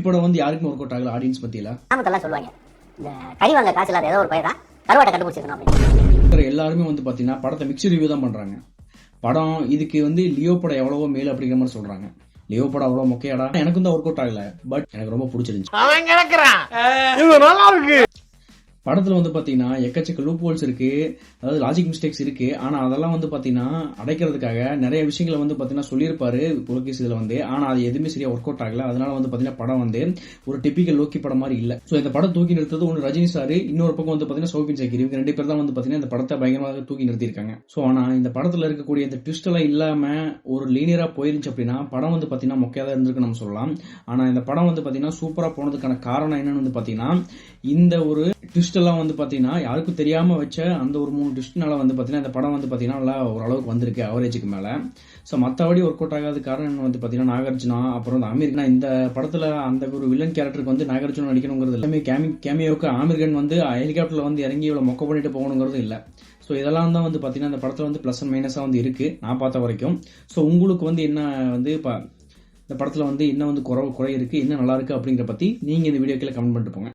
படம் வந்து யாருக்குமே ஒர்க் அவுட் ஆகல ஆடியன்ஸ் பத்தியில. நாமத்தெல்லாம் சொல்லுவாங்க இந்த கறி வாங்க காசு இல்லாத ஏதோ ஒரு பையன் தான் கருவாட்டை கண்டுபிடிச்சிருக்கணும் அப்படின்னு. எல்லாருமே வந்து பாத்தீங்கன்னா படத்தை மிக்ஸ் ரிவ்யூ தான் பண்றாங்க. படம் இதுக்கு வந்து லியோ படம் எவ்வளவோ மேல் அப்படிங்கிற மாதிரி சொல்றாங்க. லியோ படம் அவ்வளவு மொக்கையாடா, எனக்கு தான் ஒர்க் அவுட் ஆகல, பட் எனக்கு ரொம்ப பிடிச்சிருந்துச்சு. அவன் கிடக்குறான், இது நல்லா இருக்கு. படத்துல வந்து பாத்தீங்கன்னா எக்கச்சக்க லூப் ஹோல்ஸ் இருக்கு, அதாவது லாஜிக் மிஸ்டேக்ஸ் இருக்கு. ஆனா அதெல்லாம் வந்து பாத்தீங்கன்னா அடைக்கிறதுக்காக நிறைய விஷயங்களை வந்து பாத்தீங்கன்னா சொல்லியிருப்பாரு புலகேஷ் இதுல வந்து. ஆனா அது எதுவுமே சரியா ஒர்க் அவுட் ஆகல. அதனால வந்து பாத்தீங்கன்னா படம் வந்து ஒரு டிபிக்கல் லோக்கி படம் மாதிரி இல்ல. சோ இந்த படம் தூக்கி நிறுத்தது ஒன்னு ரஜினி சார், இன்னொரு பக்கம் வந்து பாத்தீங்கன்னா சௌபின் சக்கீர், இவங்க 2 பேர் தான் வந்து பாத்தீங்கன்னா இந்த படத்தை பயங்கரமாக தூக்கி நிறுத்திருக்காங்க. சோ ஆனா இந்த படத்துல இருக்கக்கூடிய இந்த ட்விஸ்ட் எல்லாம் இல்லாம ஒரு லீனியரா போயிருந்துச்சு அப்படின்னா படம் வந்து பாத்தீங்கன்னா மொக்கையா தான் இருந்திருக்கு நம்ம சொல்லலாம். ஆனா இந்த படம் வந்து பாத்தீங்கன்னா சூப்பரா போனதுக்கான காரணம் என்னன்னு வந்து பாத்தீங்கன்னா இந்த ஒரு ட்விஸ்ட் எல்லாம் வந்து பாத்தீங்கன்னா யாருக்கும் தெரியாம வச்ச அந்த ஒரு 3 ட்விஸ்ட்னால வந்து பாத்தீங்கன்னா இந்த படம் வந்து பாத்தீங்கன்னா நல்லா ஓரளவுக்கு வந்திருக்கு, அவரேஜுக்கு மேல. சோ மத்தபடி ஒர்க் அவுட் ஆகாத காரணம் வந்து பாத்தீங்கன்னா நாகார்ஜுனா அப்புறம் வந்து ஆமீர் கான். இந்த படத்துல அந்த ஒரு வில்லன் கேரக்டருக்கு வந்து நாகார்ஜுனா நடிக்கணுங்கிறது எல்லாமே கேமியோக்கு ஆமீர் கான் வந்து ஹெலிகாப்டர்ல வந்து இறங்கி இவ்வளவு மொக்க பண்ணிட்டு போகணுங்கிறது இல்ல. சோ இதெல்லாம் தான் வந்து பாத்தீங்கன்னா இந்த படத்துல வந்து பிளஸ் அண்ட் மைனஸா வந்து இருக்கு நான் பார்த்த வரைக்கும். சோ உங்களுக்கு வந்து என்ன வந்து இந்த படத்துல வந்து என்ன வந்து குறை இருக்கு, என்ன நல்லா இருக்கு அப்படிங்கிற பத்தி நீங்க இந்த வீடியோக்குள்ள கமெண்ட் பண்ணிட்டு போங்க.